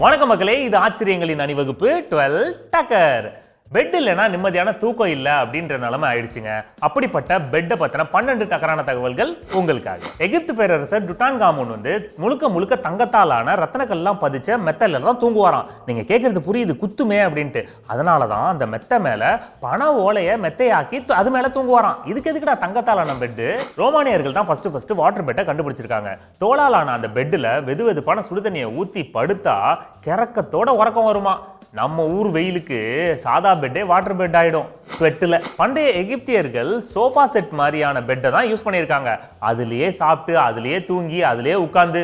வணக்கம் மக்களே, இது ஆச்சரியங்களின் அணிவகுப்பு 12 டக்கர். பெட் இல்லைன்னா நிம்மதியான தூக்கம் இல்லை அப்படின்ற நிலைமை ஆயிடுச்சுங்க. அப்படிப்பட்ட பெட்டை பத்தின 12 டக்கரான தகவல்கள் உங்களுக்காக. எகிப்து பேரரசர் டுட்டான்காமூன் முழுக்க முழுக்க தங்கத்தாலான ரத்தனக்கல்லாம் பதிச்ச மெத்தல தான் தூங்குவாராம். நீங்க கேட்கறது புரியுது, குத்துமே அப்படின்ட்டு. அதனாலதான் அந்த மெத்த மேல பண ஓலைய மெத்தையாக்கி அது மேல தூங்குவாராம். இதுக்கு எதுக்குடா தங்கத்தாலான பெட்டு? ரோமானியர்கள் தான் ஃபர்ஸ்ட் வாட்டர் பெட்டை கண்டுபிடிச்சிருக்காங்க. தோளாலான அந்த பெட்டுல வெது வெதுப்பான சுடுதண்ணியை ஊத்தி படுத்தா கிறக்கத்தோட உறக்கம் வருமா. நம்ம ஊர் வெயிலுக்கு சாதா பெட்டே வாட்டர் பெட் ஆயிடும் ஸ்வெட்ல. பண்டைய எகிப்தியர்கள் சோஃபா செட் மாதிரியான பெட்டை தான் யூஸ் பண்ணியிருக்காங்க. அதுலயே சாப்பிட்டு, அதுலயே தூங்கி, அதுலயே உட்கார்ந்து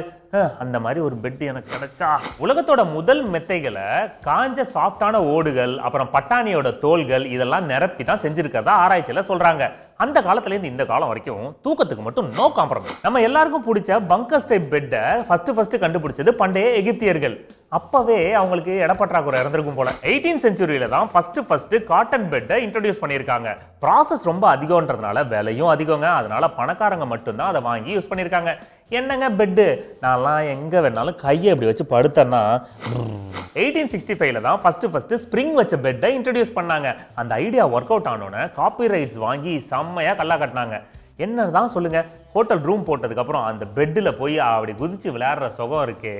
அந்த மாதிரி ஒரு பெட் எனக்கு கிடைச்சா. உலகத்தோட முதல் மெத்தைகளை காஞ்ச சாஃப்டான ஓடுகள், அப்புறம் பட்டாணியோட தோல்கள் இதெல்லாம் நிரப்பி தான் செஞ்சிருக்கிறதா ஆராய்ச்சியில சொல்றாங்க. அந்த காலத்துல இருந்து இந்த காலம் வரைக்கும் தூக்கத்துக்கு மட்டும் நோ காம்ப்ரமைஸ். நம்ம எல்லாருக்கும் பிடிச்ச பங்கர்ஸ் டைப் பெட்டை ஃபர்ஸ்ட் கண்டுபிடிச்சது பண்டைய எகிப்தியர்கள். அப்பவே அவங்களுக்கு இடப்பற்றாக்குறை இருந்திருக்கும் போல. 18th செஞ்சுரியில தான் ஃபர்ஸ்ட் காட்டன் பெட்டை இன்ட்ரோடியூஸ் பண்ணியிருக்காங்க. ப்ராசஸ் ரொம்ப அதிகம்ன்றதுனால விலையும் அதிகங்க. அதனால பணக்காரங்க மட்டும்தான் அதை வாங்கி யூஸ் பண்ணியிருக்காங்க. என்னங்க பெட்டு, நான்லாம் எங்க வேணாலும் கையை இப்படி வச்சு படுத்தேன்னா. 1865ல தான் ஃபர்ஸ்ட் ஸ்ப்ரிங் வச்ச பெட்டை இன்ட்ரோடியூஸ் பண்ணாங்க. அந்த ஐடியா ஒர்க் அவுட் ஆனோன்னு காப்பிரைட்ஸ் வாங்கி செம்மையா கல்லா கட்டினாங்க. என்னதான் சொல்லுங்க, ஹோட்டல் ரூம் போட்டதுக்கு அப்புறம் அந்த பெட்ல போய் அப்படி குதிச்சு விளையாடுற சுகம் இருக்கே.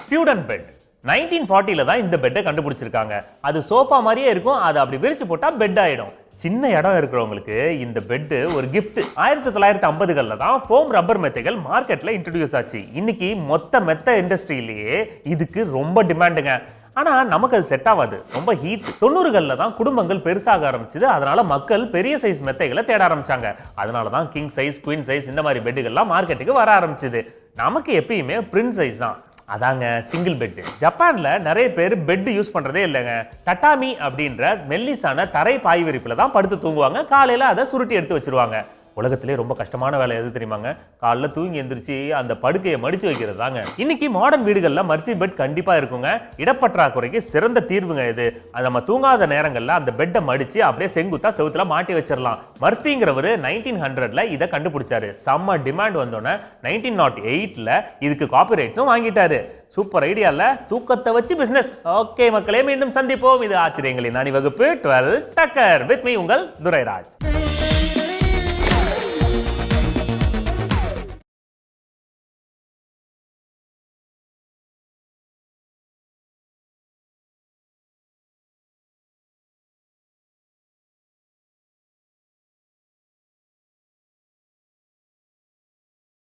ஃபியூடன் பெட் 1940ல தான் இந்த பெட்டை கண்டுபிடிச்சிருக்காங்க. அது சோஃபா மாதிரியே இருக்கும். அது அப்படி விரிச்சு போட்டா பெட் ஆயிடும். சின்ன இடம் இருக்கிறவங்களுக்கு இந்த பெட் ஒரு கிஃப்ட். 1950களில் தான் ஃபோம் ரப்பர் மெத்தைகள் மார்க்கெட்ல இன்ட்ரோடியூஸ் ஆச்சு. இன்னைக்கு மொத்த மெத்த இண்டஸ்ட்ரியிலேயே இதுக்கு ரொம்ப டிமாண்டுங்க. ஆனா நமக்கு அது செட் ஆகாது, ரொம்ப ஹீட். 90களில் தான் குடும்பங்கள் பெருசாக ஆரம்பிச்சது. அதனால மக்கள் பெரிய சைஸ் மெத்தைகளை தேட ஆரம்பிச்சாங்க. அதனால தான் கிங் சைஸ், குயின் சைஸ் இந்த மாதிரி பெட்டுகள்லாம் மார்க்கெட்டுக்கு வர ஆரம்பிச்சது. நமக்கு எப்பயுமே பிரின்ஸ் சைஸ் தான், அதாங்க சிங்கிள் பெட். ஜப்பான்ல நிறைய பேர் பெட் யூஸ் பண்றதே இல்லைங்க. டட்டாமி அப்படின்ற மெல்லிசான தரை பாய் விரிப்புல தான் படுத்து தூங்குவாங்க. காலையில அதை சுருட்டி எடுத்து வச்சிருவாங்க. உலகத்திலே ரொம்ப கஷ்டமான வேலை எது தெரியுமாங்க? காலைல தூங்கி எந்திரிச்சு அந்த படுக்கையை மடிச்சு வைக்கிறது தாங்க. இன்னைக்கு மாடர்ன் வீடுகள்ல மர்ஃபி பெட் கண்டிப்பா இருக்குங்க. இடப்பற்றாக்குறைக்கு சிறந்த தீர்வுங்க இது. அது நம்ம தூங்காத நேரங்கள்ல அந்த பெட்டை மடிச்சு அப்படியே செங்குத்தா செவுத்துல மாட்டி வச்சிடலாம். மர்ஃபிங்கிறவரு 1900ல இதை கண்டுபிடிச்சாரு. செம்ம டிமாண்ட் வந்தோன்னே 1908ல இதுக்கு காப்பிரைட்ஸும் வாங்கிட்டாரு. சூப்பர் ஐடியா இல்ல? தூக்கத்தை வச்சு பிசினஸ். ஓகே மக்களே, மீண்டும் சந்திப்போம். இது ஆச்சரியங்களின் அணிவகுப்பு 12 டக்கர் வித் மீ, உங்கள் துரைராஜ்.